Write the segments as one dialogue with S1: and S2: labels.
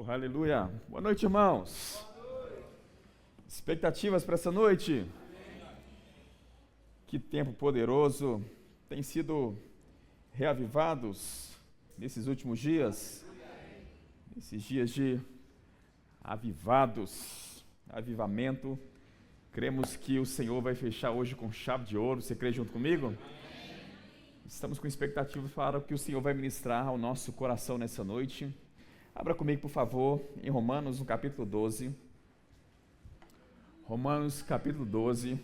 S1: Oh, aleluia. Boa noite, irmãos. Boa noite. Expectativas para essa noite? Amém. Que tempo poderoso. Tem sido reavivados nesses últimos dias. Nesses dias de avivamento. Cremos que o Senhor vai fechar hoje com chave de ouro. Você crê junto comigo? Amém. Estamos com expectativa para o que o Senhor vai ministrar ao nosso coração nessa noite. Abra comigo, por favor, em Romanos, no capítulo 12. Romanos, capítulo 12.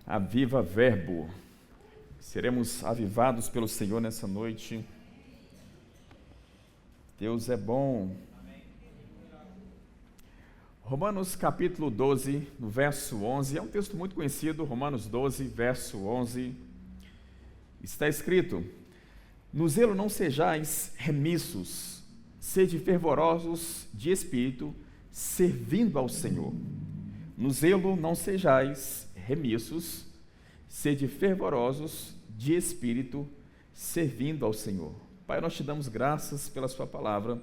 S1: Aviva Verbo. Seremos avivados pelo Senhor nessa noite. Deus é bom. Romanos, capítulo 12, no verso 11. É um texto muito conhecido, Romanos 12, verso 11. Está escrito: no zelo não sejais remissos, sede fervorosos de espírito, servindo ao Senhor. No zelo não sejais remissos, sede fervorosos de espírito, servindo ao Senhor. Pai, nós te damos graças pela sua palavra.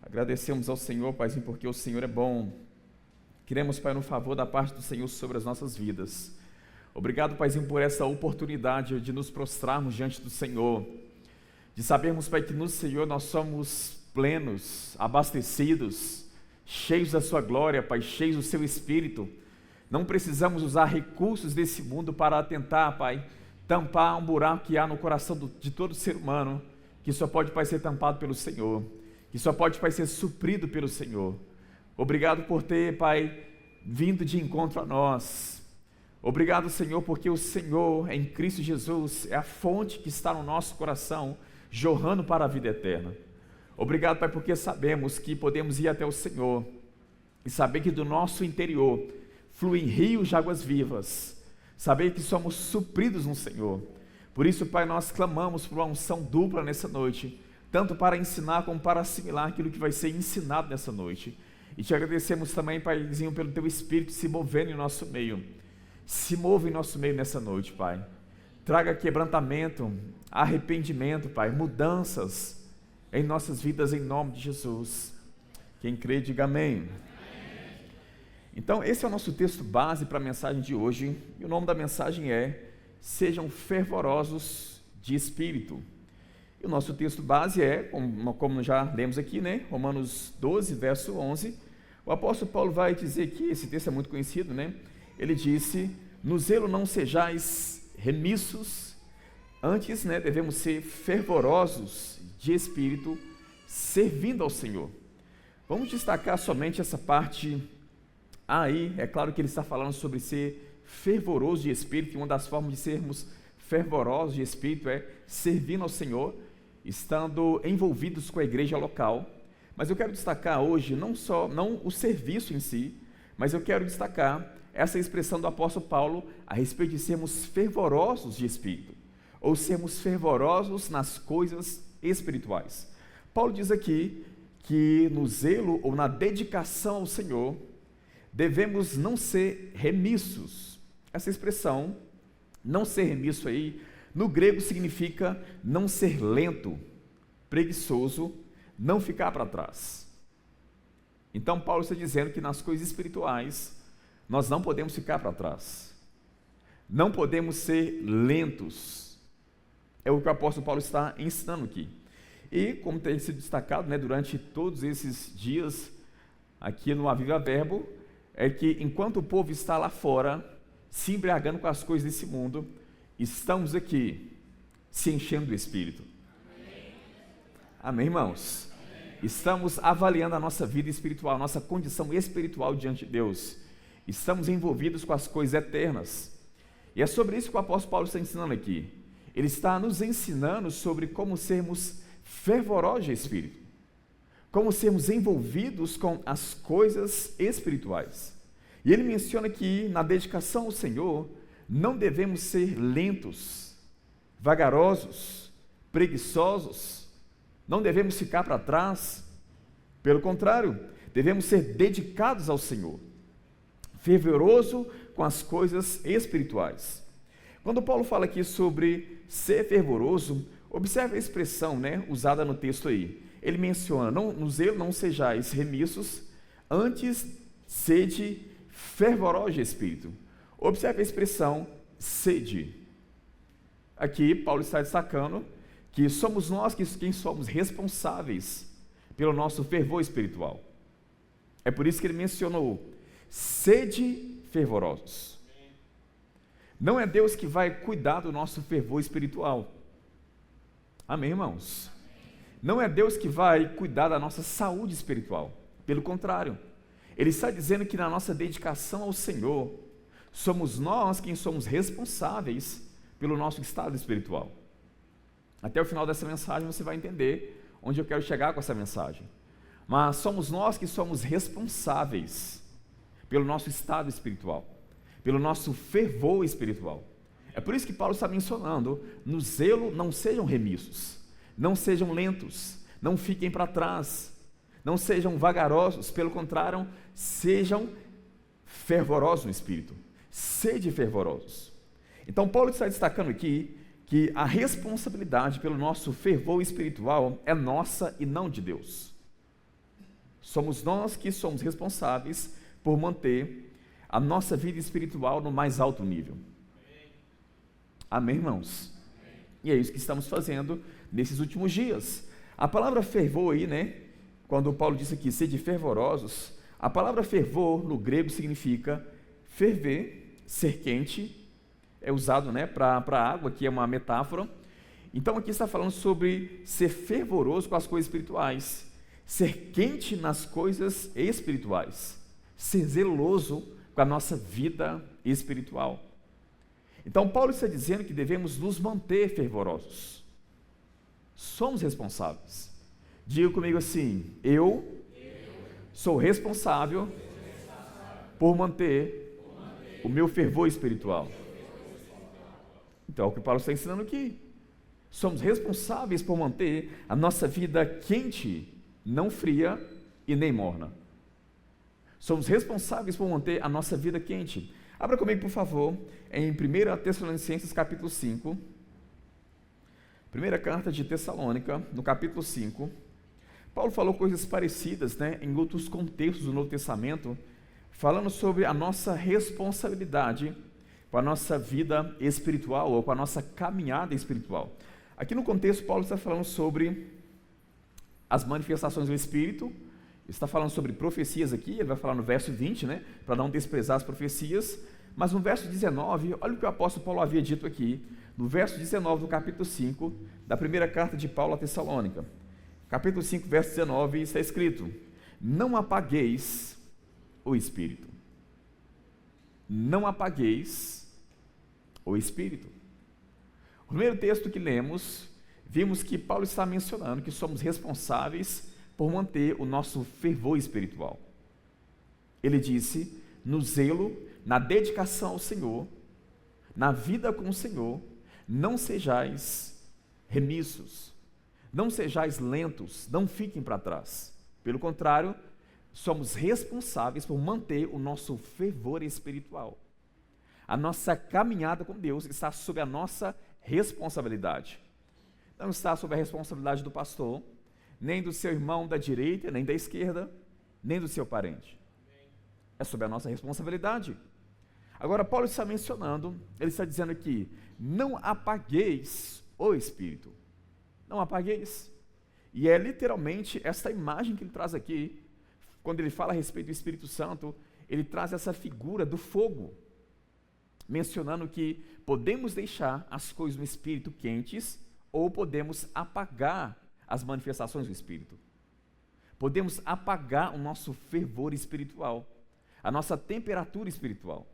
S1: Agradecemos ao Senhor, Paizinho, porque o Senhor é bom. Queremos, Pai, no favor da parte do Senhor sobre as nossas vidas. Obrigado, Paizinho, por essa oportunidade de nos prostrarmos diante do Senhor. De sabermos, Pai, que no Senhor nós somos plenos, abastecidos, cheios da sua glória, Pai, cheios do seu Espírito. Não precisamos usar recursos desse mundo para tentar, Pai, tampar um buraco que há no coração de todo ser humano, que só pode, Pai, ser tampado pelo Senhor, que só pode, Pai, ser suprido pelo Senhor. Obrigado por ter, Pai, vindo de encontro a nós. Obrigado, Senhor, porque o Senhor, em Cristo Jesus, é a fonte que está no nosso coração, jorrando para a vida eterna. Obrigado, Pai, porque sabemos que podemos ir até o Senhor e saber que do nosso interior fluem rios de águas vivas, saber que somos supridos no Senhor. Por isso, Pai, nós clamamos por uma unção dupla nessa noite, tanto para ensinar como para assimilar aquilo que vai ser ensinado nessa noite. E te agradecemos também, Paizinho, pelo Teu Espírito se movendo em nosso meio. Se move em nosso meio nessa noite, Pai. Traga quebrantamento, arrependimento, Pai, mudanças em nossas vidas, em nome de Jesus. Quem crê, diga amém. Amém. Então, esse é o nosso texto base para a mensagem de hoje, e o nome da mensagem é: sejam fervorosos de espírito. E o nosso texto base é, como já lemos aqui, né? Romanos 12, verso 11. O apóstolo Paulo vai dizer que, esse texto é muito conhecido, né? Ele disse: no zelo não sejais remissos, antes, né, devemos ser fervorosos de espírito, servindo ao Senhor. Vamos destacar somente essa parte aí. É claro que ele está falando sobre ser fervoroso de espírito, e uma das formas de sermos fervorosos de espírito é servindo ao Senhor, estando envolvidos com a igreja local. Mas eu quero destacar hoje não o serviço em si, mas eu quero destacar essa expressão do apóstolo Paulo a respeito de sermos fervorosos de espírito, ou sermos fervorosos nas coisas espirituais. Paulo diz aqui que no zelo ou na dedicação ao Senhor, devemos não ser remissos. Essa expressão, não ser remisso aí, no grego significa não ser lento, preguiçoso, não ficar para trás. Então Paulo está dizendo que nas coisas espirituais, nós não podemos ficar para trás, não podemos ser lentos. É o que o apóstolo Paulo está ensinando aqui. E como tem sido destacado, né, durante todos esses dias aqui no Aviva Verbo, é que enquanto o povo está lá fora se embriagando com as coisas desse mundo, estamos aqui se enchendo do Espírito. Amém, irmãos? Amém. Estamos avaliando a nossa vida espiritual, nossa condição espiritual diante de Deus. Estamos envolvidos com as coisas eternas. E é sobre isso que o apóstolo Paulo está ensinando aqui. Ele está nos ensinando sobre como sermos fervorosos de espírito, como sermos envolvidos com as coisas espirituais. E ele menciona que na dedicação ao Senhor, não devemos ser lentos, vagarosos, preguiçosos, não devemos ficar para trás. Pelo contrário, devemos ser dedicados ao Senhor, fervoroso com as coisas espirituais. Quando Paulo fala aqui sobre ser fervoroso, Observe a expressão, né, usada no texto aí. Ele menciona, no zelo não sejais remissos, antes sede fervorosos de espírito. Observe a expressão sede. Aqui Paulo está destacando que somos nós quem somos responsáveis pelo nosso fervor espiritual. É por isso que ele mencionou, sede fervorosos. Não é Deus que vai cuidar do nosso fervor espiritual. Amém, irmãos? Não é Deus que vai cuidar da nossa saúde espiritual. Pelo contrário, Ele está dizendo que na nossa dedicação ao Senhor, somos nós quem somos responsáveis pelo nosso estado espiritual. Até o final dessa mensagem você vai entender onde eu quero chegar com essa mensagem. Mas somos nós que somos responsáveis pelo nosso estado espiritual, pelo nosso fervor espiritual. É por isso que Paulo está mencionando, no zelo não sejam remissos, não sejam lentos, não fiquem para trás, não sejam vagarosos, pelo contrário, sejam fervorosos no espírito, sede fervorosos. Então Paulo está destacando aqui que a responsabilidade pelo nosso fervor espiritual é nossa e não de Deus. Somos nós que somos responsáveis por manter a nossa vida espiritual no mais alto nível. Amém, irmãos? E é isso que estamos fazendo nesses últimos dias. A palavra fervor aí, né? Quando Paulo disse aqui, sede fervorosos, a palavra fervor no grego significa ferver, ser quente, é usado, né, para água, que é uma metáfora. Então aqui está falando sobre ser fervoroso com as coisas espirituais, ser quente nas coisas espirituais, ser zeloso com a nossa vida espiritual. Então Paulo está dizendo que devemos nos manter fervorosos. Somos responsáveis. Diga comigo assim, eu sou responsável por manter o meu fervor espiritual. Então é o que Paulo está ensinando aqui. Somos responsáveis por manter a nossa vida quente, não fria e nem morna. Somos responsáveis por manter a nossa vida quente. Abra comigo, por favor, em 1 Tessalonicenses capítulo 5. Primeira carta de Tessalônica, no capítulo 5. Paulo falou coisas parecidas, né, em outros contextos do Novo Testamento, falando sobre a nossa responsabilidade com a nossa vida espiritual ou com a nossa caminhada espiritual. Aqui no contexto, Paulo está falando sobre as manifestações do Espírito, está falando sobre profecias aqui, ele vai falar no verso 20, né, para não desprezar as profecias, mas no verso 19, olha o que o apóstolo Paulo havia dito aqui, no verso 19 do capítulo 5, da primeira carta de Paulo a Tessalônica. Capítulo 5, verso 19, está escrito, não apagueis o Espírito. Não apagueis o Espírito. O primeiro texto que lemos, vimos que Paulo está mencionando que somos responsáveis por manter o nosso fervor espiritual. Ele disse, no zelo, na dedicação ao Senhor, na vida com o Senhor, não sejais remissos, não sejais lentos, não fiquem para trás. Pelo contrário, somos responsáveis por manter o nosso fervor espiritual. A nossa caminhada com Deus está sob a nossa responsabilidade. Não está sob a responsabilidade do pastor, nem do seu irmão da direita, nem da esquerda, nem do seu parente. É sob a nossa responsabilidade. Agora, Paulo está mencionando, ele está dizendo aqui, não apagueis o Espírito. Não apagueis. E é literalmente esta imagem que ele traz aqui, quando ele fala a respeito do Espírito Santo, ele traz essa figura do fogo, mencionando que podemos deixar as coisas no Espírito quentes, ou podemos apagar as manifestações do Espírito. Podemos apagar o nosso fervor espiritual, a nossa temperatura espiritual.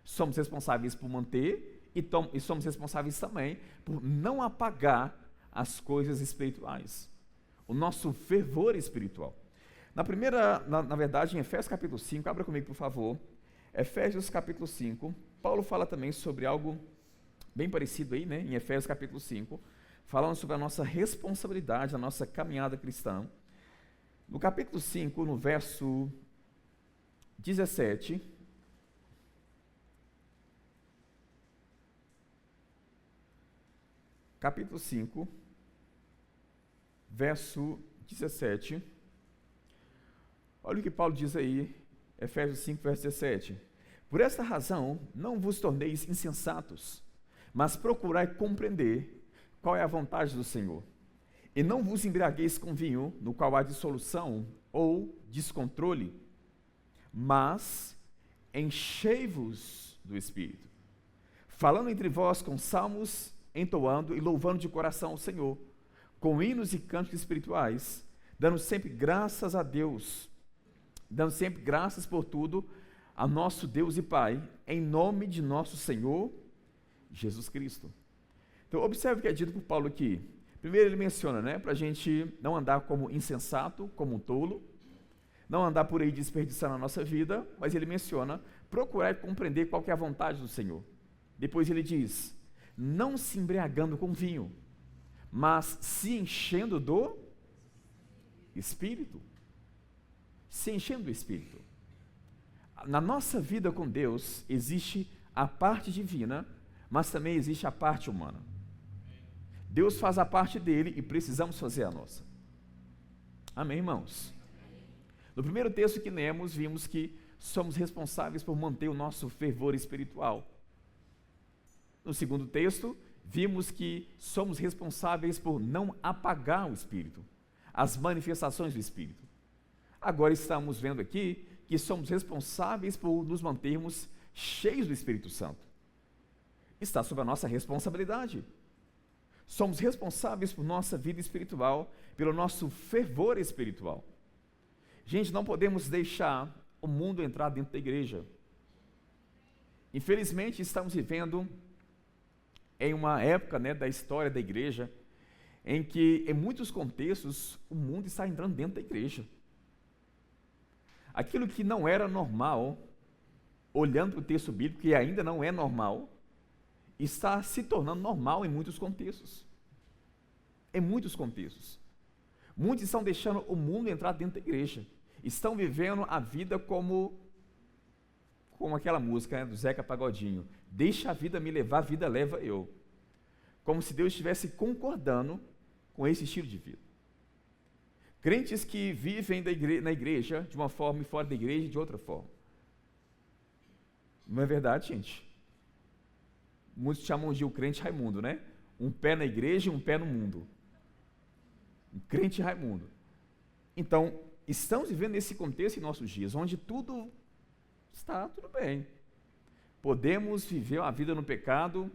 S1: Somos responsáveis por manter e somos responsáveis também por não apagar as coisas espirituais, o nosso fervor espiritual. Na verdade, em Efésios capítulo 5, abra comigo, por favor, Efésios capítulo 5, Paulo fala também sobre algo bem parecido aí, né, em Efésios capítulo 5, falando sobre a nossa responsabilidade, a nossa caminhada cristã. No capítulo 5, no verso 17, capítulo 5, verso 17. Olha o que Paulo diz aí, Efésios 5, verso 17. Por esta razão, não vos torneis insensatos, mas procurai compreender qual é a vontade do Senhor. E não vos embriagueis com vinho, no qual há dissolução ou descontrole, mas enchei-vos do Espírito, falando entre vós com salmos, entoando e louvando de coração ao Senhor, com hinos e cânticos espirituais, dando sempre graças a Deus, dando sempre graças por tudo a nosso Deus e Pai, em nome de nosso Senhor Jesus Cristo. Então, observe o que é dito por Paulo aqui. Primeiro ele menciona, para a gente não andar como insensato, como um tolo, não andar por aí desperdiçando a nossa vida, mas ele menciona, procurar compreender qual que é a vontade do Senhor. Depois ele diz, não se embriagando com vinho, mas se enchendo do Espírito. Se enchendo do Espírito. Na nossa vida com Deus, existe a parte divina, mas também existe a parte humana. Deus faz a parte dele e precisamos fazer a nossa. Amém, irmãos? No primeiro texto que lemos, vimos que somos responsáveis por manter o nosso fervor espiritual. No segundo texto, vimos que somos responsáveis por não apagar o Espírito, as manifestações do Espírito. Agora estamos vendo aqui que somos responsáveis por nos mantermos cheios do Espírito Santo. Está sob a nossa responsabilidade. Somos responsáveis por nossa vida espiritual, pelo nosso fervor espiritual. Gente, não podemos deixar o mundo entrar dentro da igreja. Infelizmente, estamos vivendo em uma época da história da igreja, em que, em muitos contextos, o mundo está entrando dentro da igreja. Aquilo que não era normal, olhando para o texto bíblico, que ainda não é normal, está se tornando normal em muitos contextos. Em muitos contextos. Muitos estão deixando o mundo entrar dentro da igreja. Estão vivendo a vida como aquela música do Zeca Pagodinho. Deixa a vida me levar, a vida leva eu. Como se Deus estivesse concordando com esse estilo de vida. Crentes que vivem na igreja de uma forma e fora da igreja de outra forma. Não é verdade, gente? Muitos chamam de o crente Raimundo, Um pé na igreja e um pé no mundo. Um crente Raimundo. Então, estamos vivendo nesse contexto em nossos dias, onde tudo está tudo bem. Podemos viver a vida no pecado,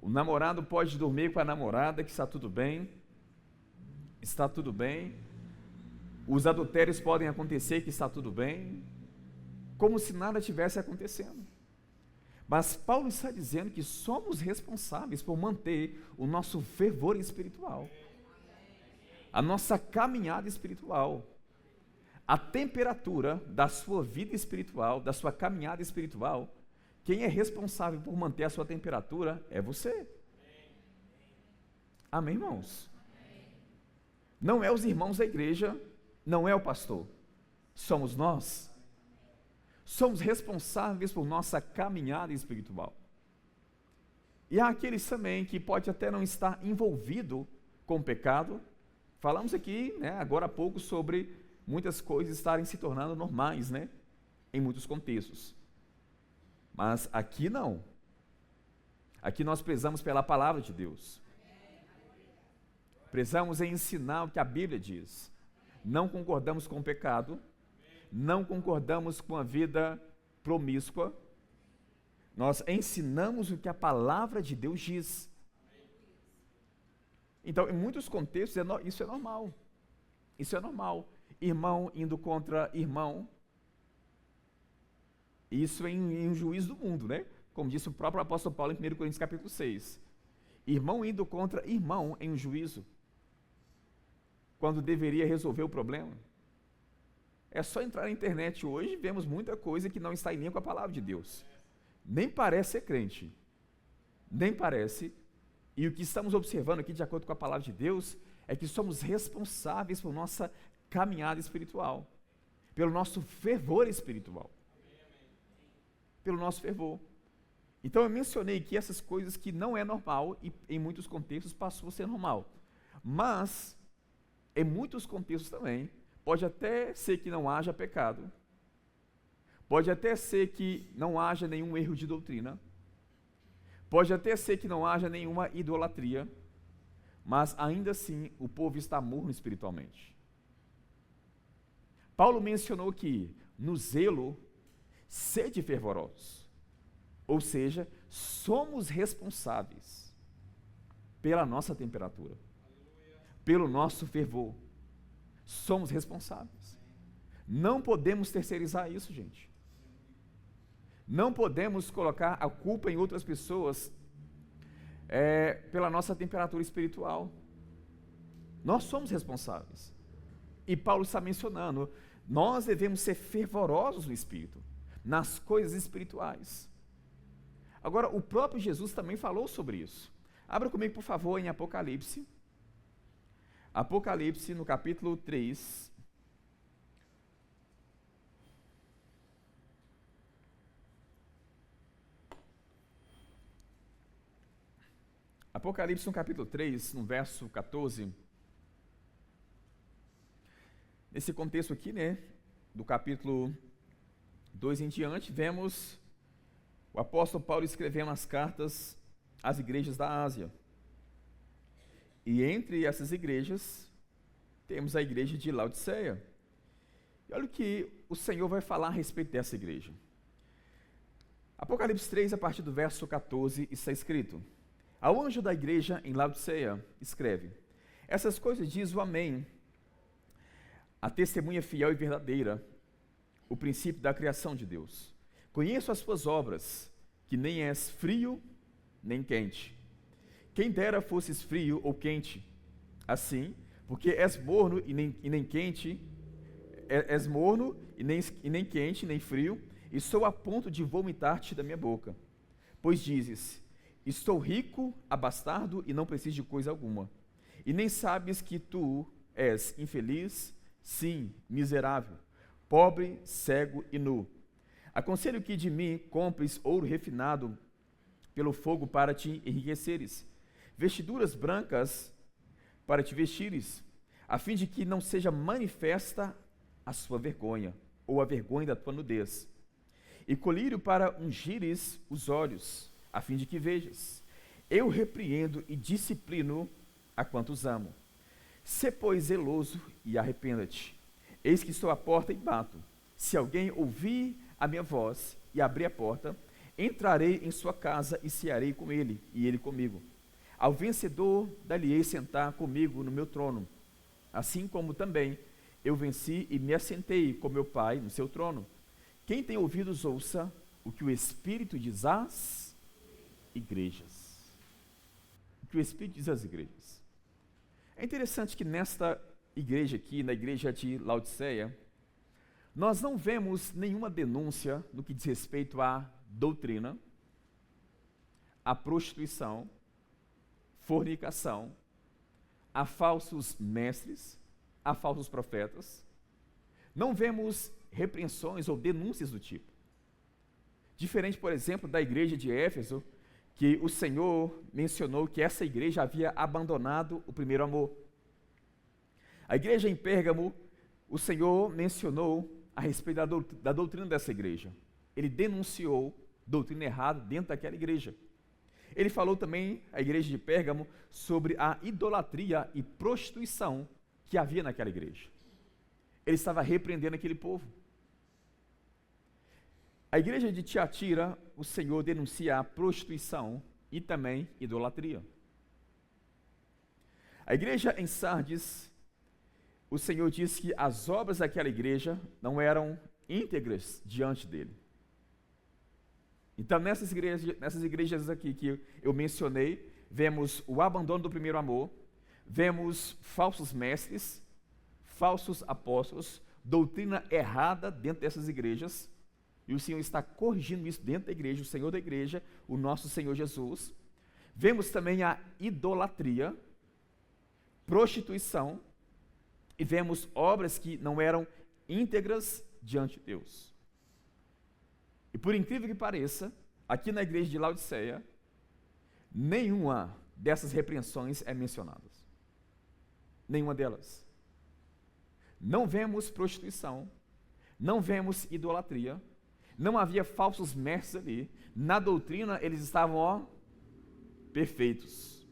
S1: o namorado pode dormir com a namorada, que está tudo bem, os adultérios podem acontecer, que está tudo bem, como se nada tivesse acontecendo. Mas Paulo está dizendo que somos responsáveis por manter o nosso fervor espiritual, a nossa caminhada espiritual, a temperatura da sua vida espiritual, da sua caminhada espiritual. Quem é responsável por manter a sua temperatura é você. Amém, irmãos? Não é os irmãos da igreja, não é o pastor, somos nós. Somos responsáveis por nossa caminhada espiritual. E há aqueles também que pode até não estar envolvido com o pecado. Falamos aqui, agora há pouco, sobre muitas coisas estarem se tornando normais, em muitos contextos. Mas aqui não. Aqui nós prezamos pela palavra de Deus. Prezamos em ensinar o que a Bíblia diz. Não concordamos com o pecado. Não concordamos com a vida promíscua. Nós ensinamos o que a palavra de Deus diz. Então, em muitos contextos, isso é normal. Isso é normal. Irmão indo contra irmão. Isso em um juízo do mundo, Como disse o próprio apóstolo Paulo em 1 Coríntios capítulo 6. Irmão indo contra irmão em um juízo, quando deveria resolver o problema. É só entrar na internet hoje e vemos muita coisa que não está em linha com a palavra de Deus. Nem parece ser crente. Nem parece. E o que estamos observando aqui, de acordo com a palavra de Deus, é que somos responsáveis por nossa caminhada espiritual. Pelo nosso fervor espiritual. Pelo nosso fervor. Então eu mencionei que essas coisas que não é normal e em muitos contextos passou a ser normal. Mas, em muitos contextos também, pode até ser que não haja pecado, pode até ser que não haja nenhum erro de doutrina, pode até ser que não haja nenhuma idolatria, mas ainda assim o povo está morno espiritualmente. Paulo mencionou que no zelo, sede fervorosos, ou seja, somos responsáveis pela nossa temperatura, pelo nosso fervor. Somos responsáveis. Não podemos terceirizar isso, gente. Não podemos colocar a culpa em outras pessoas pela nossa temperatura espiritual. Nós somos responsáveis. E Paulo está mencionando, nós devemos ser fervorosos no espírito, nas coisas espirituais. Agora, o próprio Jesus também falou sobre isso. Abra comigo, por favor, em Apocalipse. Apocalipse, no capítulo 3. Apocalipse, no capítulo 3, no verso 14. Nesse contexto aqui, do capítulo 2 em diante, vemos o apóstolo Paulo escrevendo as cartas às igrejas da Ásia. E entre essas igrejas, temos a igreja de Laodiceia. E olha o que o Senhor vai falar a respeito dessa igreja. Apocalipse 3, a partir do verso 14, está escrito: Ao anjo da igreja em Laodiceia, escreve: Essas coisas diz o Amém, a testemunha fiel e verdadeira, o princípio da criação de Deus. Conheço as tuas obras, que nem és frio nem quente. Quem dera fosses frio ou quente, assim, porque és morno e nem quente, és morno e nem quente, nem frio, e sou a ponto de vomitar-te da minha boca. Pois dizes: estou rico, abastardo e não preciso de coisa alguma. E nem sabes que tu és infeliz, sim, miserável, pobre, cego e nu. Aconselho que de mim compres ouro refinado pelo fogo para te enriqueceres, vestiduras brancas para te vestires, a fim de que não seja manifesta a sua vergonha, ou a vergonha da tua nudez, e colírio para ungires os olhos, a fim de que vejas. Eu repreendo e disciplino a quantos amo. Sê, pois, zeloso e arrependa-te. Eis que estou à porta e bato. Se alguém ouvir a minha voz e abrir a porta, entrarei em sua casa e cearei com ele, e ele comigo. Ao vencedor, dar-lhe-ei sentar comigo no meu trono, assim como também eu venci e me assentei com meu Pai no seu trono. Quem tem ouvidos, ouça o que o Espírito diz às igrejas. O que o Espírito diz às igrejas. É interessante que nesta igreja aqui, na igreja de Laodiceia, nós não vemos nenhuma denúncia no que diz respeito à doutrina, à prostituição, fornicação, a falsos mestres, a falsos profetas. Não vemos repreensões ou denúncias do tipo. Diferente, por exemplo, da igreja de Éfeso, que o Senhor mencionou que essa igreja havia abandonado o primeiro amor. A igreja em Pérgamo, o Senhor mencionou a respeito da doutrina dessa igreja. Ele denunciou doutrina errada dentro daquela igreja. Ele falou também, à igreja de Pérgamo, sobre a idolatria e prostituição que havia naquela igreja. Ele estava repreendendo aquele povo. A igreja de Tiatira, o Senhor denuncia a prostituição e também idolatria. A igreja em Sardes, o Senhor diz que as obras daquela igreja não eram íntegras diante dele. Então, nessas igrejas aqui que eu mencionei, vemos o abandono do primeiro amor, vemos falsos mestres, falsos apóstolos, doutrina errada dentro dessas igrejas, e o Senhor está corrigindo isso dentro da igreja, o Senhor da igreja, o nosso Senhor Jesus. Vemos também a idolatria, prostituição, e vemos obras que não eram íntegras diante de Deus. E por incrível que pareça, aqui na igreja de Laodiceia, nenhuma dessas repreensões é mencionada. Nenhuma delas. Não vemos prostituição, não vemos idolatria, não havia falsos mestres ali. Na doutrina eles estavam, perfeitos.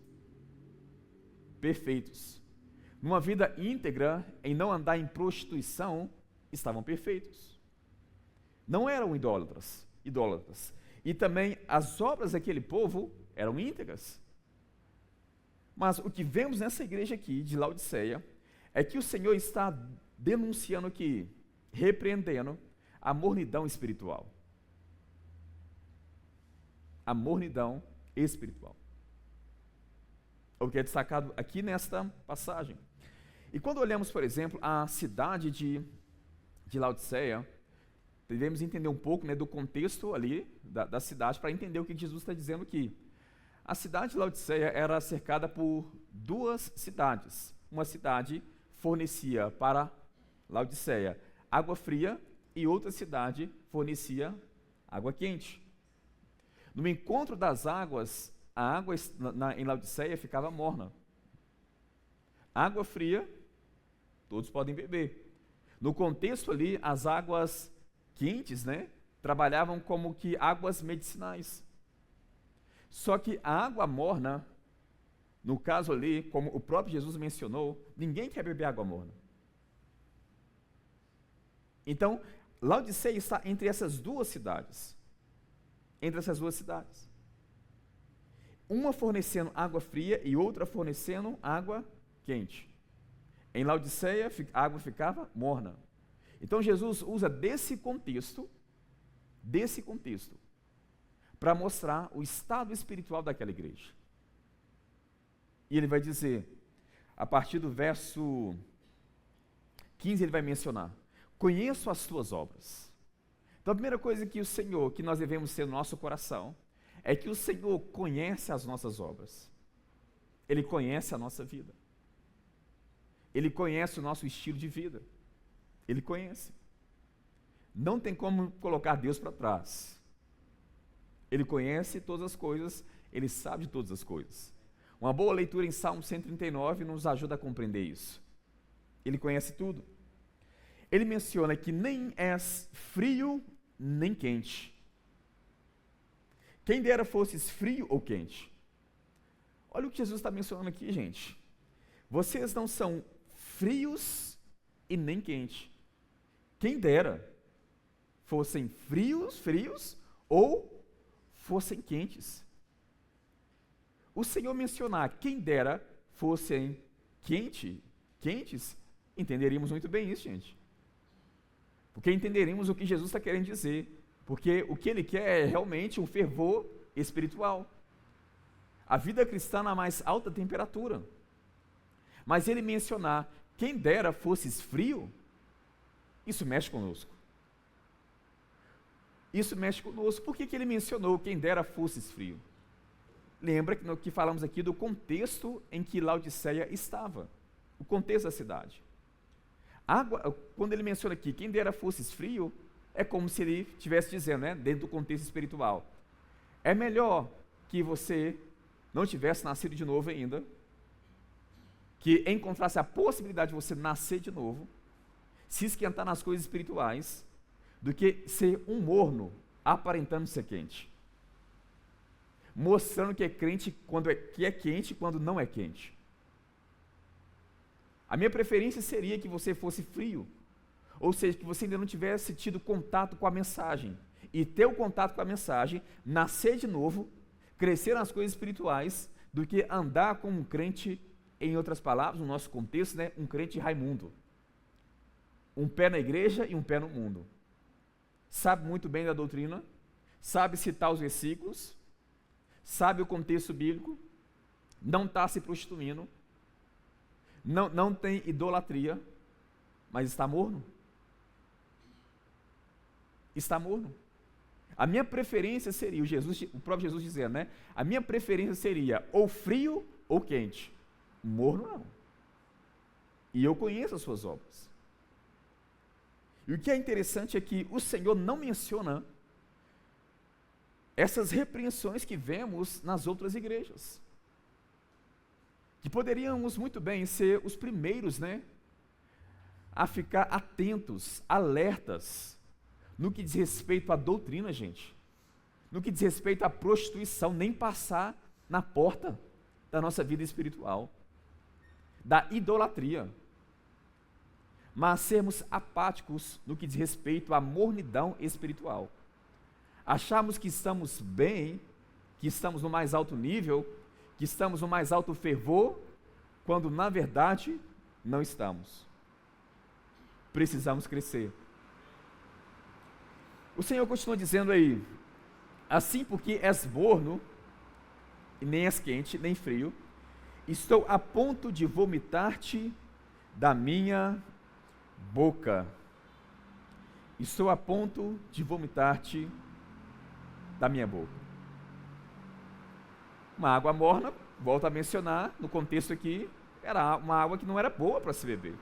S1: Perfeitos. Numa vida íntegra, em não andar em prostituição, estavam perfeitos. Não eram idólatras. E também as obras daquele povo eram íntegras. Mas o que vemos nessa igreja aqui, de Laodiceia, é que o Senhor está denunciando aqui, repreendendo a mornidão espiritual. A mornidão espiritual. O que é destacado aqui nesta passagem. E quando olhamos, por exemplo, a cidade de Laodiceia, devemos entender um pouco, né, do contexto ali da cidade para entender o que Jesus está dizendo aqui. A cidade de Laodiceia era cercada por duas cidades. Uma cidade fornecia para Laodiceia água fria e outra cidade fornecia água quente. No encontro das águas, a água em Laodiceia ficava morna. Água fria, todos podem beber. No contexto ali, as águas quentes, né, trabalhavam como que águas medicinais. Só que a água morna, no caso ali, como o próprio Jesus mencionou, ninguém quer beber água morna. Então, Laodiceia está entre essas duas cidades. Uma fornecendo água fria e outra fornecendo água quente. Em Laodiceia, a água ficava morna. Então, Jesus usa desse contexto, para mostrar o estado espiritual daquela igreja. E ele vai dizer, a partir do verso 15, ele vai mencionar: conheço as tuas obras. Então a primeira coisa que nós devemos ter no nosso coração, é que o Senhor conhece as nossas obras. Ele conhece a nossa vida. Ele conhece o nosso estilo de vida. Ele conhece. Não tem como colocar Deus para trás. Ele conhece todas as coisas, ele sabe de todas as coisas. Uma boa leitura em Salmo 139 nos ajuda a compreender isso. Ele conhece tudo. Ele menciona que nem és frio nem quente. Quem dera fosses frio ou quente. Olha o que Jesus está mencionando aqui, gente. Vocês não são frios e nem quentes. Quem dera fossem frios ou fossem quentes. O Senhor mencionar quem dera fossem quentes, entenderíamos muito bem isso, gente. Porque entenderíamos o que Jesus está querendo dizer. Porque o que ele quer é realmente um fervor espiritual. A vida cristã na mais alta temperatura. Mas ele mencionar quem dera fosses frio, isso mexe conosco. Por que ele mencionou quem dera fosses frio? Lembra que falamos aqui do contexto em que Laodiceia estava. O contexto da cidade. Quando ele menciona aqui, quem dera fosses frio, é como se ele estivesse dizendo, né, dentro do contexto espiritual. É melhor que você não tivesse nascido de novo ainda, que encontrasse a possibilidade de você nascer de novo, se esquentar nas coisas espirituais, do que ser um morno, aparentando ser quente. Mostrando que é crente que é quente quando não é quente. A minha preferência seria que você fosse frio, ou seja, que você ainda não tivesse tido contato com a mensagem, e ter o contato com a mensagem, nascer de novo, crescer nas coisas espirituais, do que andar como um crente, em outras palavras, no nosso contexto, né, um crente raimundo. Um pé na igreja e um pé no mundo. Sabe muito bem da doutrina, sabe citar os versículos, sabe o contexto bíblico, não está se prostituindo, não tem idolatria, mas está morno. Está morno. A minha preferência seria, o próprio Jesus dizendo, né? A minha preferência seria ou frio ou quente. Morno não. E eu conheço as suas obras. E o que é interessante é que o Senhor não menciona essas repreensões que vemos nas outras igrejas. Que poderíamos muito bem ser os primeiros, né, a ficar atentos, alertas, no que diz respeito à doutrina, gente. No que diz respeito à prostituição, nem passar na porta da nossa vida espiritual, da idolatria. Mas sermos apáticos no que diz respeito à mornidão espiritual. Acharmos que estamos bem, que estamos no mais alto nível, que estamos no mais alto fervor, quando na verdade não estamos. Precisamos crescer. O Senhor continua dizendo aí, assim porque és morno, e nem és quente, nem frio, estou a ponto de vomitar-te da minha boca. Estou a ponto de vomitar-te da minha boca. Uma água morna, volto a mencionar, no contexto aqui, era uma água que não era boa para se beber.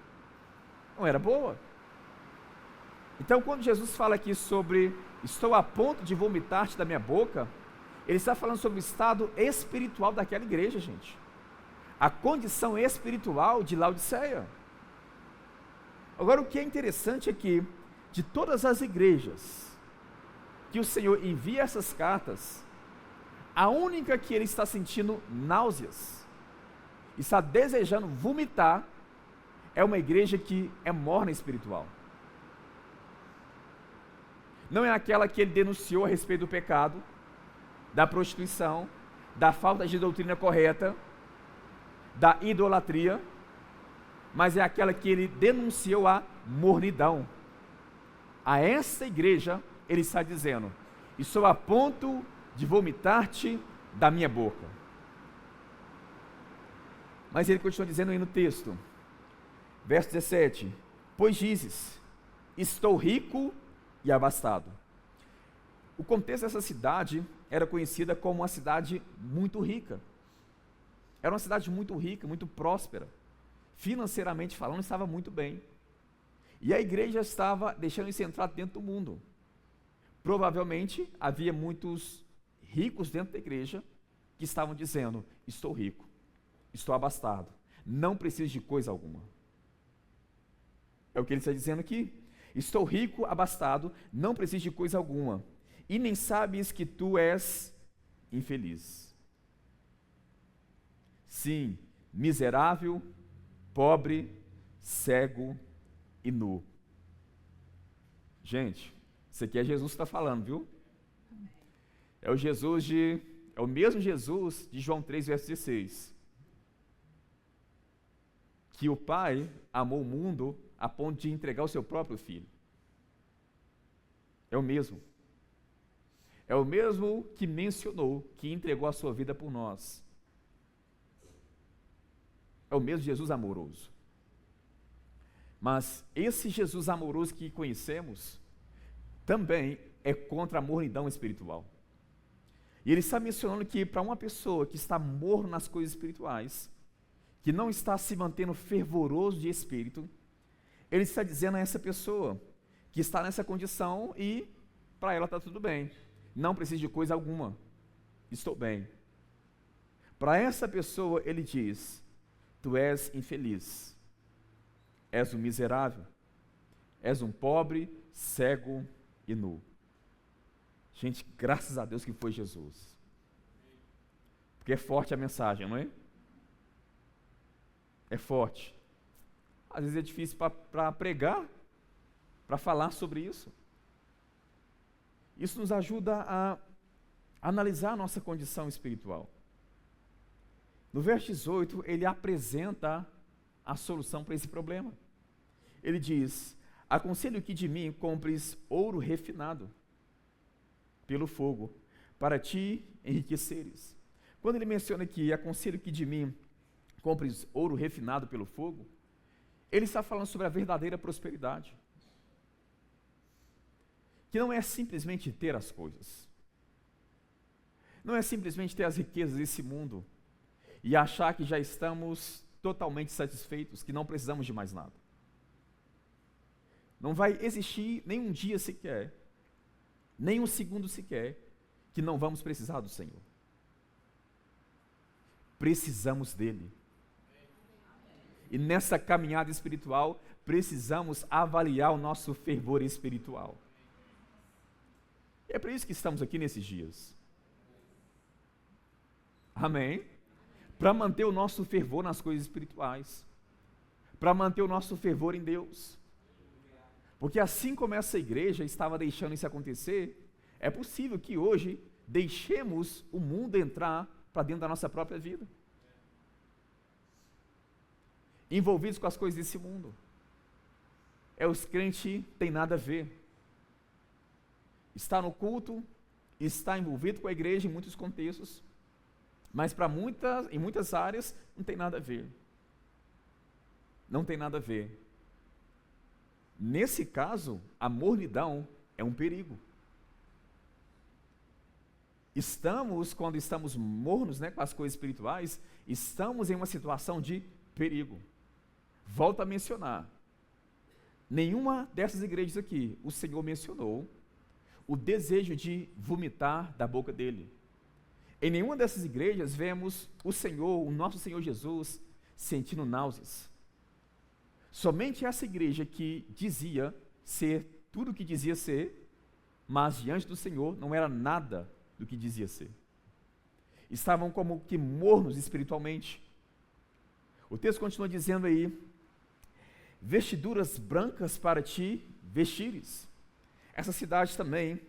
S1: Não era boa. Então, quando Jesus fala aqui sobre estou a ponto de vomitar-te da minha boca, ele está falando sobre o estado espiritual daquela igreja, gente. A condição espiritual de Laodiceia. Agora, o que é interessante é que, de todas as igrejas que o Senhor envia essas cartas, a única que ele está sentindo náuseas, está desejando vomitar, é uma igreja que é morna espiritual. Não é aquela que ele denunciou a respeito do pecado, da prostituição, da falta de doutrina correta, da idolatria, mas é aquela que ele denunciou a mornidão. A essa igreja, ele está dizendo, estou a ponto de vomitar-te da minha boca. Mas ele continua dizendo aí no texto, verso 17, pois dizes, estou rico e abastado. O contexto dessa cidade era conhecida como uma cidade muito rica. Era uma cidade muito rica, muito próspera. Financeiramente falando, estava muito bem. E a igreja estava deixando isso entrar dentro do mundo. Provavelmente havia muitos ricos dentro da igreja que estavam dizendo, estou rico, estou abastado, não preciso de coisa alguma. É o que ele está dizendo aqui. Estou rico, abastado, não preciso de coisa alguma. E nem sabes que tu és infeliz. Sim, miserável, pobre, cego e nu. Gente, isso aqui é Jesus que está falando, viu? É o mesmo Jesus de João 3, verso 16. Que o Pai amou o mundo a ponto de entregar o seu próprio Filho. É o mesmo. É o mesmo que mencionou, que entregou a sua vida por nós. É o mesmo Jesus amoroso. Mas esse Jesus amoroso que conhecemos, também é contra a mornidão espiritual. E ele está mencionando que para uma pessoa que está morna nas coisas espirituais, que não está se mantendo fervoroso de espírito, ele está dizendo a essa pessoa que está nessa condição e para ela está tudo bem, não precisa de coisa alguma, estou bem. Para essa pessoa ele diz, tu és infeliz, és um miserável, és um pobre, cego e nu. Gente, graças a Deus que foi Jesus. Porque é forte a mensagem, não é? É forte. Às vezes é difícil para pregar, para falar sobre isso. Isso nos ajuda a analisar a nossa condição espiritual. No verso 18, ele apresenta a solução para esse problema. Ele diz, aconselho que de mim compres ouro refinado pelo fogo, para ti enriqueceres. Quando ele menciona aqui, aconselho que de mim compres ouro refinado pelo fogo, ele está falando sobre a verdadeira prosperidade. Que não é simplesmente ter as coisas. Não é simplesmente ter as riquezas desse mundo e achar que já estamos totalmente satisfeitos, que não precisamos de mais nada. Não vai existir nem um dia sequer, nem um segundo sequer, que não vamos precisar do Senhor. Precisamos dele. E nessa caminhada espiritual, precisamos avaliar o nosso fervor espiritual. E é por isso que estamos aqui nesses dias. Amém? Para manter o nosso fervor nas coisas espirituais. Para manter o nosso fervor em Deus. Porque assim como essa igreja estava deixando isso acontecer, é possível que hoje deixemos o mundo entrar para dentro da nossa própria vida. Envolvidos com as coisas desse mundo. Os crentes têm nada a ver. Está no culto, está envolvido com a igreja em muitos contextos, mas em muitas áreas não tem nada a ver. Não tem nada a ver. Nesse caso, a mornidão é um perigo. Quando estamos mornos, com as coisas espirituais, estamos em uma situação de perigo. Volto a mencionar, nenhuma dessas igrejas aqui, o Senhor mencionou o desejo de vomitar da boca dele. Em nenhuma dessas igrejas vemos o nosso Senhor Jesus, sentindo náuseas. Somente essa igreja que dizia ser tudo o que dizia ser, mas diante do Senhor não era nada do que dizia ser. Estavam como que mornos espiritualmente. O texto continua dizendo aí, vestiduras brancas para ti vestires. Essa cidade também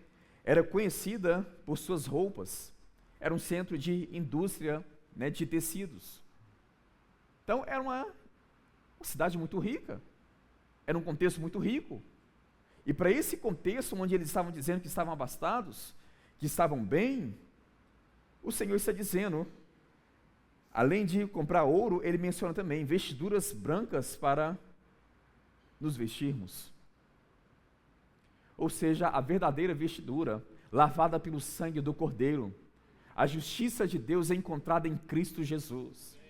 S1: era conhecida por suas roupas. Era um centro de indústria, de tecidos. Então era uma cidade muito rica, era um contexto muito rico, e para esse contexto, onde eles estavam dizendo que estavam abastados, que estavam bem, o Senhor está dizendo, além de comprar ouro, ele menciona também vestiduras brancas para nos vestirmos, ou seja, a verdadeira vestidura, lavada pelo sangue do Cordeiro, a justiça de Deus é encontrada em Cristo Jesus.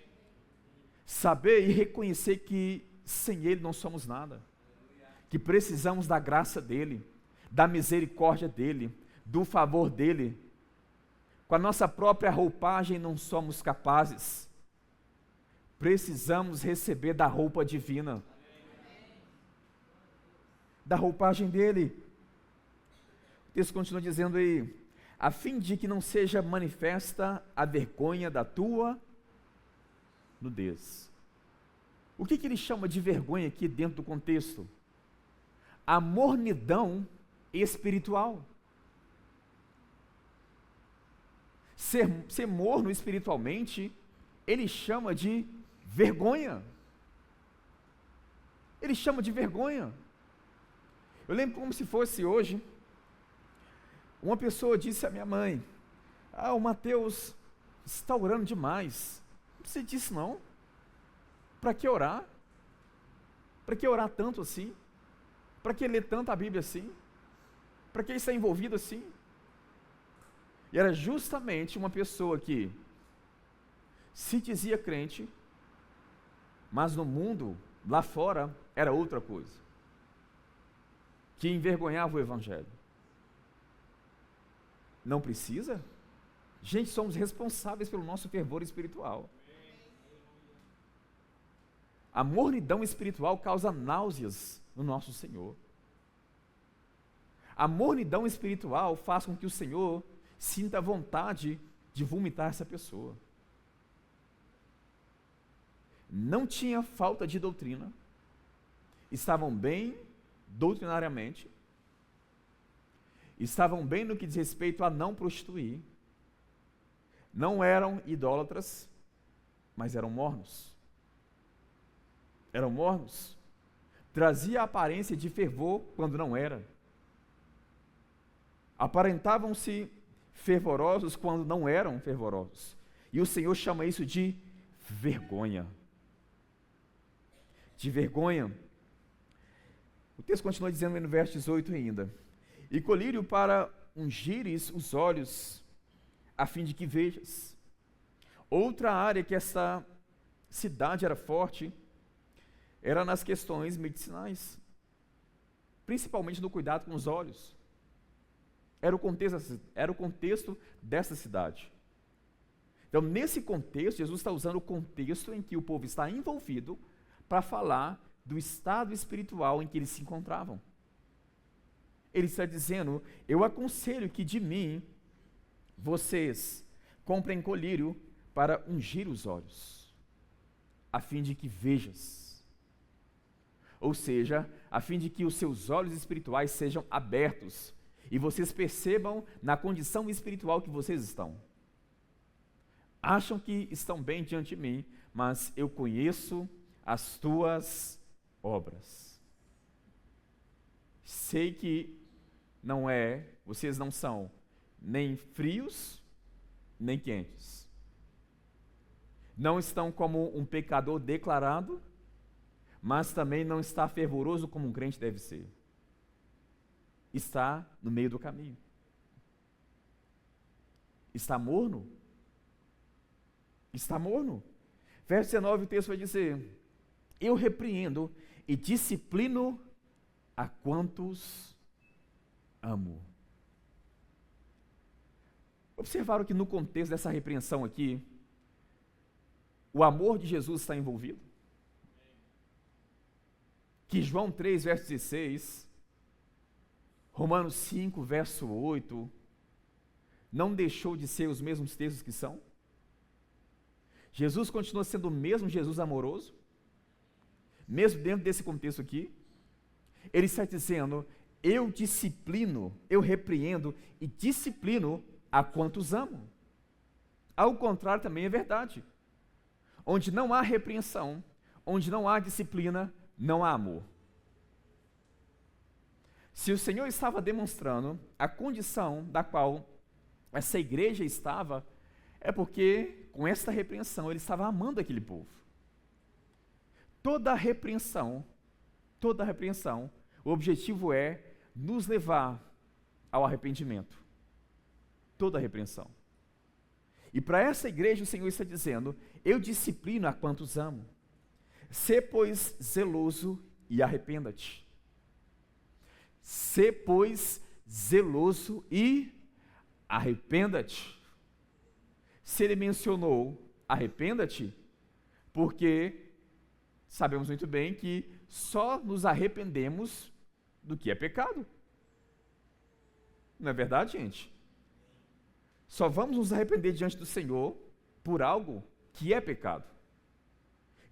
S1: Saber e reconhecer que sem Ele não somos nada, que precisamos da graça dEle, da misericórdia dEle, do favor dEle. Com a nossa própria roupagem não somos capazes, precisamos receber da roupa divina, da roupagem dEle. O texto continua dizendo aí, a fim de que não seja manifesta a vergonha da tua nudez. O que ele chama de vergonha aqui dentro do contexto? A mornidão espiritual. Ser morno espiritualmente, ele chama de vergonha. Ele chama de vergonha. Eu lembro como se fosse hoje, uma pessoa disse à minha mãe, o Mateus está orando demais. Não precisa disso não. Para que orar? Para que orar tanto assim? Para que ler tanto a Bíblia assim? Para que estar envolvido assim? E era justamente uma pessoa que se dizia crente, mas no mundo, lá fora, era outra coisa, que envergonhava o Evangelho. Não precisa? Gente, somos responsáveis pelo nosso fervor espiritual. A mornidão espiritual causa náuseas no nosso Senhor. A mornidão espiritual faz com que o Senhor sinta vontade de vomitar essa pessoa. Não tinha falta de doutrina, estavam bem doutrinariamente, estavam bem no que diz respeito a não prostituir, não eram idólatras, mas eram mornos. Eram mornos, trazia a aparência de fervor quando não era, aparentavam-se fervorosos quando não eram fervorosos, e o Senhor chama isso de vergonha. De vergonha. O texto continua dizendo no verso 18 ainda, e colírio para ungires os olhos, a fim de que vejas. Outra área que essa cidade era forte, era nas questões medicinais, principalmente no cuidado com os olhos. Era o contexto dessa cidade. Então, nesse contexto, Jesus está usando o contexto em que o povo está envolvido para falar do estado espiritual em que eles se encontravam. Ele está dizendo: eu aconselho que de mim vocês comprem colírio para ungir os olhos, a fim de que vejas. Ou seja, a fim de que os seus olhos espirituais sejam abertos e vocês percebam na condição espiritual que vocês estão. Acham que estão bem diante de mim, mas eu conheço as tuas obras. Sei que vocês não são nem frios, nem quentes. Não estão como um pecador declarado, mas também não está fervoroso como um crente deve ser. Está no meio do caminho. Está morno? Está morno. Verso 19, o texto vai dizer: eu repreendo e disciplino a quantos amo. Observaram que no contexto dessa repreensão aqui, o amor de Jesus está envolvido? Que João 3, verso 16, Romanos 5, verso 8, não deixou de ser os mesmos textos que são? Jesus continua sendo o mesmo Jesus amoroso? Mesmo dentro desse contexto aqui? Ele está dizendo: eu disciplino, eu repreendo e disciplino a quantos amo. Ao contrário também é verdade. Onde não há repreensão, onde não há disciplina, não há amor. Se o Senhor estava demonstrando a condição da qual essa igreja estava, é porque com esta repreensão ele estava amando aquele povo. Toda repreensão, o objetivo é nos levar ao arrependimento. Toda repreensão. E para essa igreja o Senhor está dizendo: eu disciplino a quantos amo. Sê, pois, zeloso e arrependa-te. Sê, pois, zeloso e arrependa-te. Se ele mencionou arrependa-te, porque sabemos muito bem que só nos arrependemos do que é pecado. Não é verdade, gente? Só vamos nos arrepender diante do Senhor por algo que é pecado.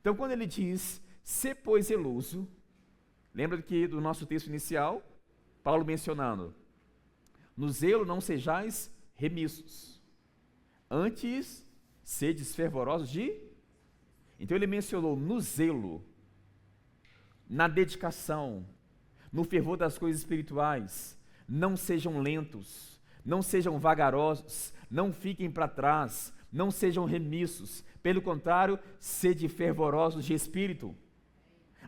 S1: Então, quando ele diz, sê, pois, zeloso, lembra que do nosso texto inicial, Paulo mencionando, no zelo não sejais remissos, antes sedes fervorosos de... Então ele mencionou no zelo, na dedicação, no fervor das coisas espirituais, não sejam lentos, não sejam vagarosos, não fiquem para trás, não sejam remissos, pelo contrário, sede fervorosos de espírito.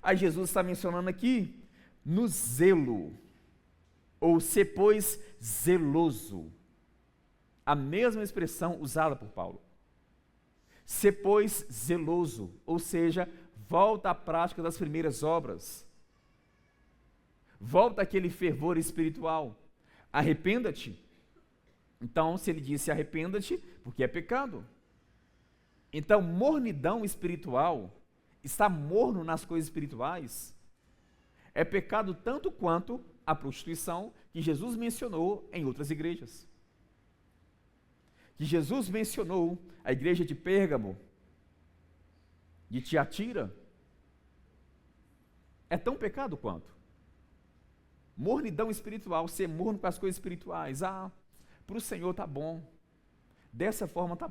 S1: Aí Jesus está mencionando aqui, no zelo, ou se pois zeloso, a mesma expressão usada por Paulo. Se pois zeloso, ou seja, volta à prática das primeiras obras, volta àquele fervor espiritual, arrependa-te. Então, se ele disse arrependa-te, porque é pecado. Então, mornidão espiritual, estar morno nas coisas espirituais, é pecado tanto quanto a prostituição que Jesus mencionou em outras igrejas. Que Jesus mencionou a igreja de Pérgamo, de Tiatira, é tão pecado quanto. Mornidão espiritual, ser morno com as coisas espirituais. Para o Senhor tá bom, dessa forma tá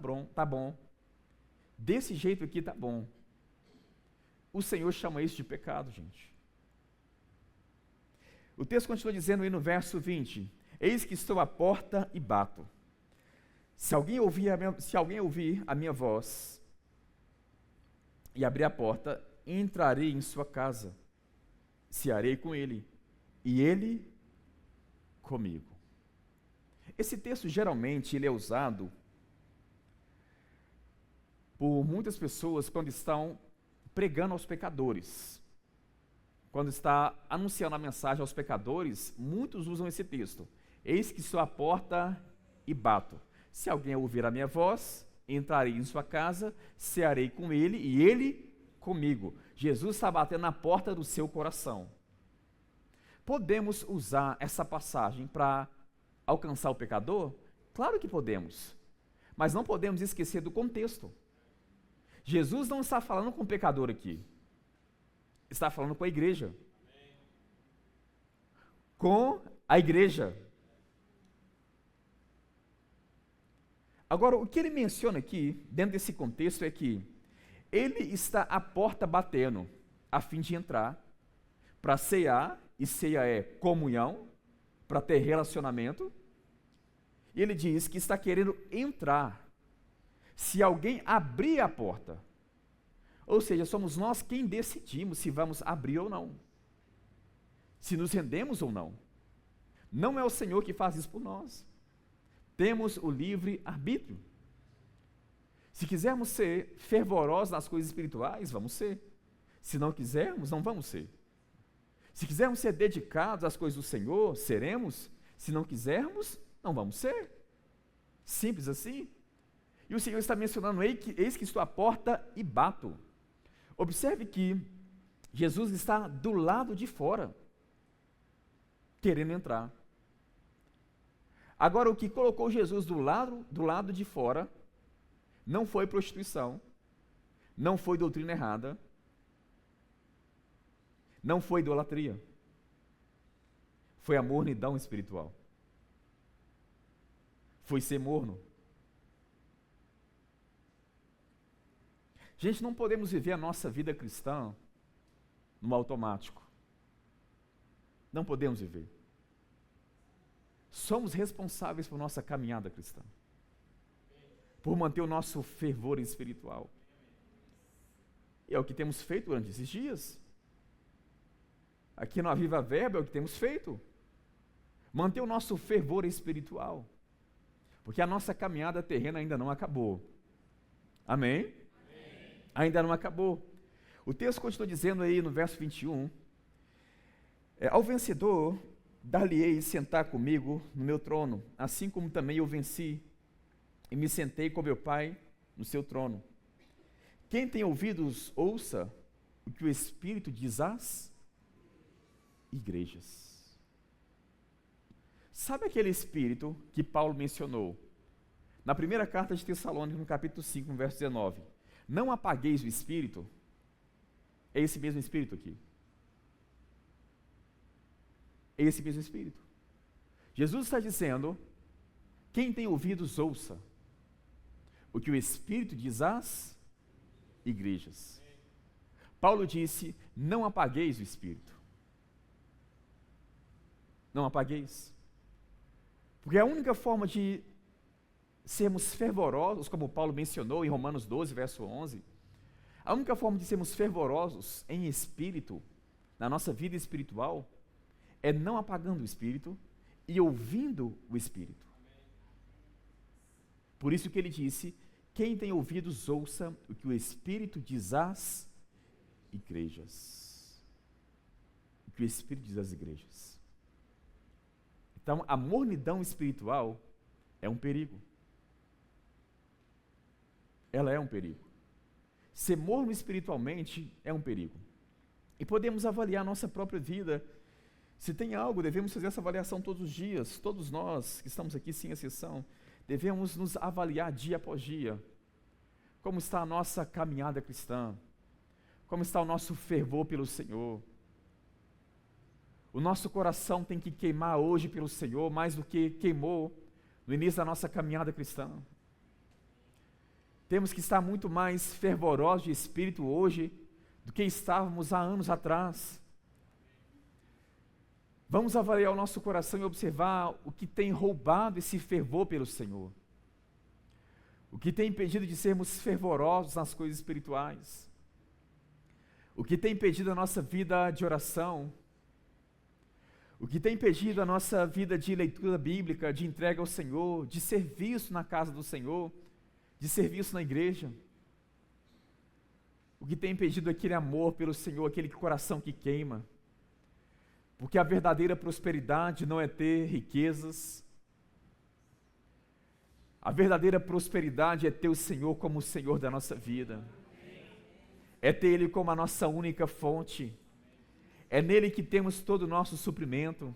S1: bom, desse jeito aqui tá bom. O Senhor chama isso de pecado, gente. O texto continua dizendo aí no verso 20, eis que estou à porta e bato. Se alguém ouvir a minha voz e abrir a porta, entrarei em sua casa, cearei com ele, e ele comigo. Esse texto geralmente ele é usado por muitas pessoas quando estão pregando aos pecadores. Quando está anunciando a mensagem aos pecadores, muitos usam esse texto. Eis que sou à porta e bato. Se alguém ouvir a minha voz, entrarei em sua casa, cearei com ele e ele comigo. Jesus está batendo na porta do seu coração. Podemos usar essa passagem para alcançar o pecador? Claro que podemos. Mas não podemos esquecer do contexto. Jesus não está falando com o pecador aqui. Está falando com a igreja. Com a igreja. Agora, o que ele menciona aqui, dentro desse contexto, é que ele está à porta batendo, a fim de entrar, para cear, e ceia é comunhão, para ter relacionamento, e ele diz que está querendo entrar, se alguém abrir a porta, ou seja, somos nós quem decidimos se vamos abrir ou não, se nos rendemos ou não. Não é o Senhor que faz isso por nós. Temos o livre arbítrio. Se quisermos ser fervorosos nas coisas espirituais, vamos ser. Se não quisermos, não vamos ser. Se quisermos ser dedicados às coisas do Senhor, seremos. Se não quisermos, não vamos ser. Simples assim. E o Senhor está mencionando, eis que estou à porta e bato. Observe que Jesus está do lado de fora, querendo entrar. Agora, o que colocou Jesus do lado de fora não foi prostituição, não foi doutrina errada, não foi idolatria, foi a mornidão espiritual, foi ser morno. Gente, não podemos viver a nossa vida cristã no automático, não podemos viver. Somos responsáveis por nossa caminhada cristã, por manter o nosso fervor espiritual. E é o que temos feito durante esses dias. Aqui no Aviva Verbo é o que temos feito. Manter o nosso fervor espiritual. Porque a nossa caminhada terrena ainda não acabou. Amém? Amém. Ainda não acabou. O texto continua dizendo aí no verso 21, ao vencedor dar-lhe-ei sentar comigo no meu trono, assim como também eu venci e me sentei com meu Pai no seu trono. Quem tem ouvidos, ouça o que o Espírito diz às igrejas. Sabe aquele Espírito que Paulo mencionou na primeira carta de Tessalônica, no capítulo 5, no verso 19? Não apagueis o Espírito. É esse mesmo Espírito aqui. É esse mesmo Espírito. Jesus está dizendo, quem tem ouvidos, ouça o que o Espírito diz às igrejas. Paulo disse, não apagueis o Espírito. Não apagueis. Porque a única forma de sermos fervorosos, como Paulo mencionou em Romanos 12, verso 11, a única forma de sermos fervorosos em espírito, na nossa vida espiritual, é não apagando o Espírito e ouvindo o Espírito. Por isso que ele disse, quem tem ouvidos, ouça o que o Espírito diz às igrejas. O que o Espírito diz às igrejas. Então, a mornidão espiritual é um perigo. Ela é um perigo. Ser morno espiritualmente é um perigo. E podemos avaliar a nossa própria vida. Se tem algo, devemos fazer essa avaliação todos os dias. Todos nós que estamos aqui, sem exceção, devemos nos avaliar dia após dia. Como está a nossa caminhada cristã? Como está o nosso fervor pelo Senhor? O nosso coração tem que queimar hoje pelo Senhor mais do que queimou no início da nossa caminhada cristã. Temos que estar muito mais fervorosos de espírito hoje do que estávamos há anos atrás. Vamos avaliar o nosso coração e observar o que tem roubado esse fervor pelo Senhor. O que tem impedido de sermos fervorosos nas coisas espirituais. O que tem impedido a nossa vida de oração. O que tem impedido a nossa vida de leitura bíblica, de entrega ao Senhor, de serviço na casa do Senhor, de serviço na igreja. O que tem impedido aquele amor pelo Senhor, aquele coração que queima. Porque a verdadeira prosperidade não é ter riquezas. A verdadeira prosperidade é ter o Senhor como o Senhor da nossa vida. É ter Ele como a nossa única fonte. É nele que temos todo o nosso suprimento.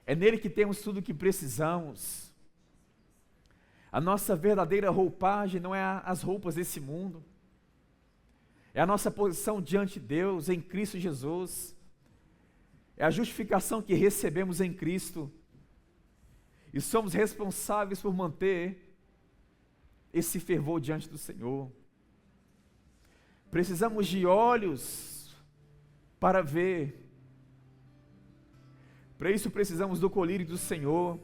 S1: É nele que temos tudo o que precisamos. A nossa verdadeira roupagem não é as roupas desse mundo. É a nossa posição diante de Deus em Cristo Jesus. É a justificação que recebemos em Cristo. E somos responsáveis por manter esse fervor diante do Senhor. Precisamos de olhos para ver. Para isso precisamos do colírio do Senhor,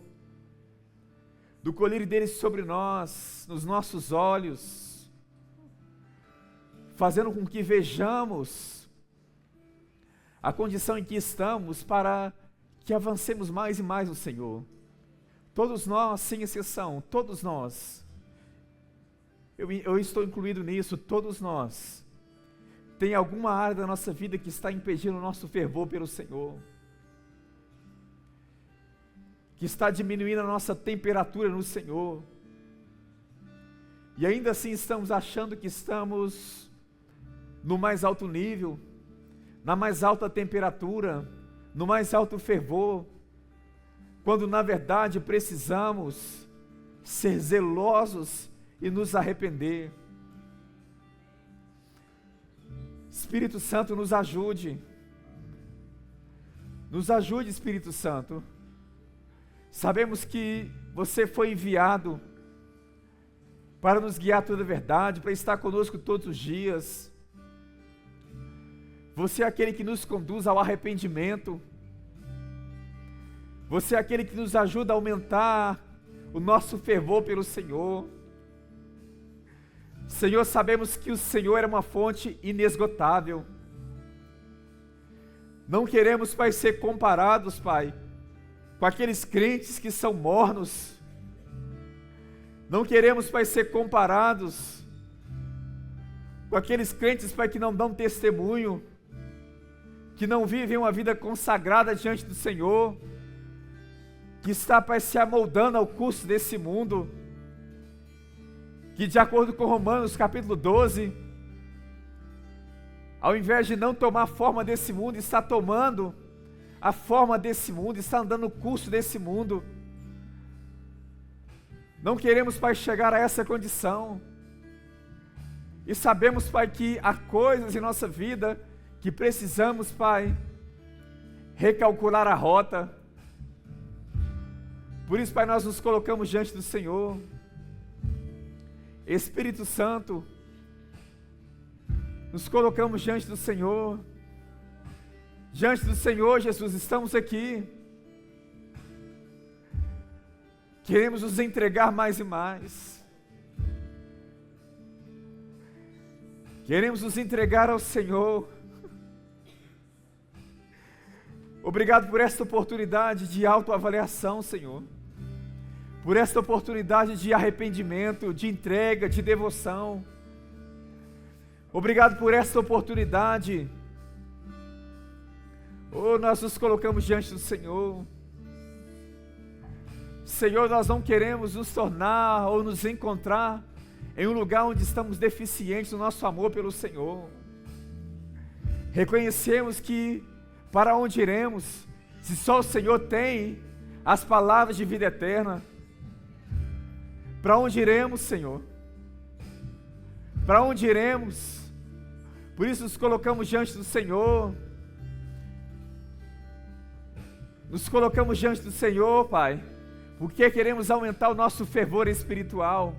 S1: do colírio dele sobre nós, nos nossos olhos, fazendo com que vejamos a condição em que estamos para que avancemos mais e mais no Senhor. Todos nós, sem exceção, todos nós, eu estou incluído nisso, todos nós, tem alguma área da nossa vida que está impedindo o nosso fervor pelo Senhor, que está diminuindo a nossa temperatura no Senhor, e ainda assim estamos achando que estamos no mais alto nível, na mais alta temperatura, no mais alto fervor, quando na verdade precisamos ser zelosos e nos arrepender. Espírito Santo, nos ajude, Espírito Santo. Sabemos que você foi enviado para nos guiar toda a verdade, para estar conosco todos os dias. Você é aquele que nos conduz ao arrependimento. Você é aquele que nos ajuda a aumentar o nosso fervor pelo Senhor. Senhor, sabemos que o Senhor é uma fonte inesgotável. Não queremos, Pai, ser comparados, Pai, com aqueles crentes que são mornos. Não queremos, Pai, ser comparados com aqueles crentes, Pai, que não dão testemunho, que não vivem uma vida consagrada diante do Senhor, que está, Pai, se amoldando ao curso desse mundo, que de acordo com Romanos capítulo 12, ao invés de não tomar a forma desse mundo, está tomando a forma desse mundo, está andando o curso desse mundo. Não queremos, Pai, chegar a essa condição, e sabemos, Pai, que há coisas em nossa vida que precisamos, Pai, recalcular a rota. Por isso, Pai, nós nos colocamos diante do Senhor. Espírito Santo, nos colocamos diante do Senhor. Diante do Senhor, Jesus, estamos aqui. Queremos nos entregar mais e mais. Queremos nos entregar ao Senhor. Obrigado por esta oportunidade de autoavaliação, Senhor. Por esta oportunidade de arrependimento, de entrega, de devoção. Obrigado por esta oportunidade. Oh, nós nos colocamos diante do Senhor. Senhor, nós não queremos nos tornar ou nos encontrar em um lugar onde estamos deficientes no nosso amor pelo Senhor. Reconhecemos que para onde iremos, se só o Senhor tem as palavras de vida eterna? Para onde iremos, Senhor? Para onde iremos? Por isso nos colocamos diante do Senhor. Nos colocamos diante do Senhor, Pai, porque queremos aumentar o nosso fervor espiritual.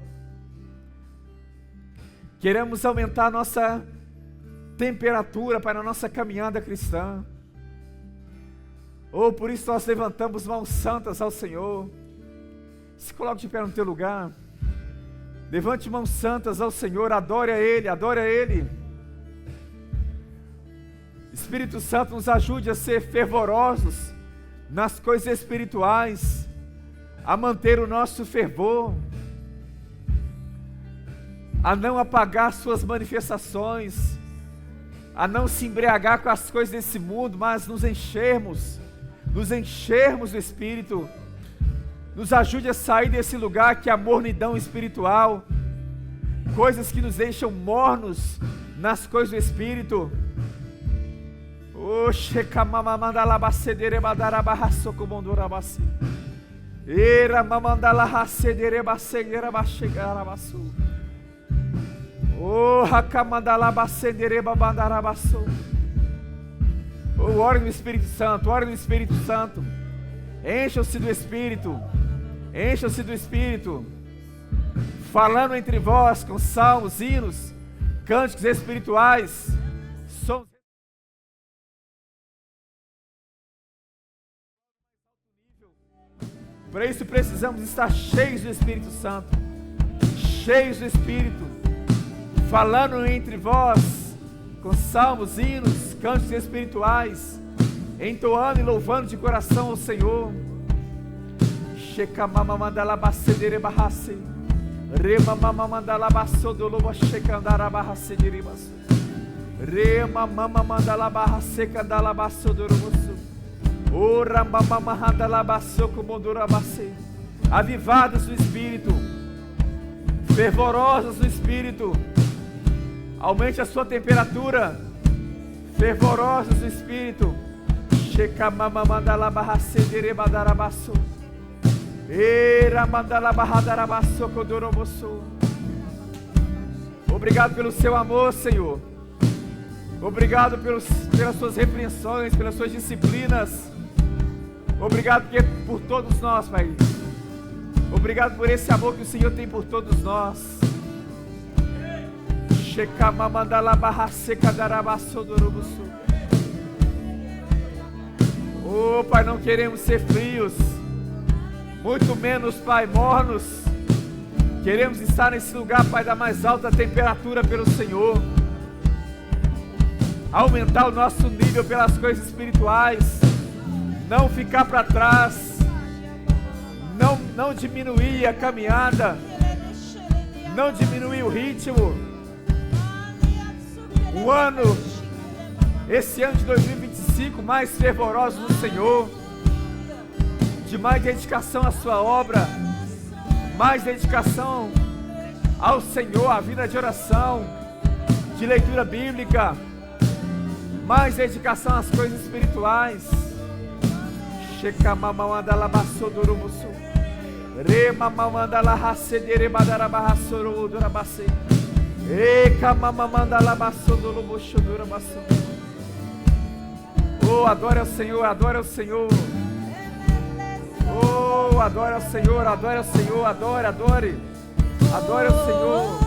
S1: Queremos aumentar a nossa temperatura para a nossa caminhada cristã. Oh, por isso nós levantamos mãos santas ao Senhor. Se coloque de pé no teu lugar. Levante mãos santas ao Senhor, adore a Ele, adore a Ele. Espírito Santo, nos ajude a ser fervorosos nas coisas espirituais, a manter o nosso fervor, a não apagar suas manifestações, a não se embriagar com as coisas desse mundo, mas nos enchermos nos enchermos do Espírito. Nos ajude a sair desse lugar que é a mornidão espiritual, coisas que nos deixam mornos nas coisas do Espírito. Ore no Espírito Santo, ore no Espírito Santo. Encham-se do Espírito, encham-se do Espírito, falando entre vós com salmos, hinos, cânticos espirituais. Para isso precisamos estar cheios do Espírito Santo, cheios do Espírito, falando entre vós com salmos, hinos, cânticos espirituais, entoando e louvando de coração ao Senhor. Avivados no Espírito, fervorosos no Espírito, aumente a sua temperatura, fervorosos no Espírito. Obrigado pelo seu amor, Senhor. Obrigado pelas suas repreensões, pelas suas disciplinas. Obrigado por todos nós, Pai. Obrigado por esse amor que o Senhor tem por todos nós. Oh, Pai, não queremos ser frios, muito menos, Pai, mornos. Queremos estar nesse lugar, Pai, da mais alta temperatura pelo Senhor. Aumentar o nosso nível pelas coisas espirituais, não ficar para trás, não diminuir a caminhada, não diminuir o ritmo. O ano, esse ano de 2025, mais fervoroso no Senhor, de mais dedicação à sua obra, mais dedicação ao Senhor, a vida de oração, de leitura bíblica, mais dedicação às coisas espirituais. Oh, adore ao Senhor, adore ao Senhor. Oh, adore ao Senhor, adore ao Senhor, adore ao Senhor.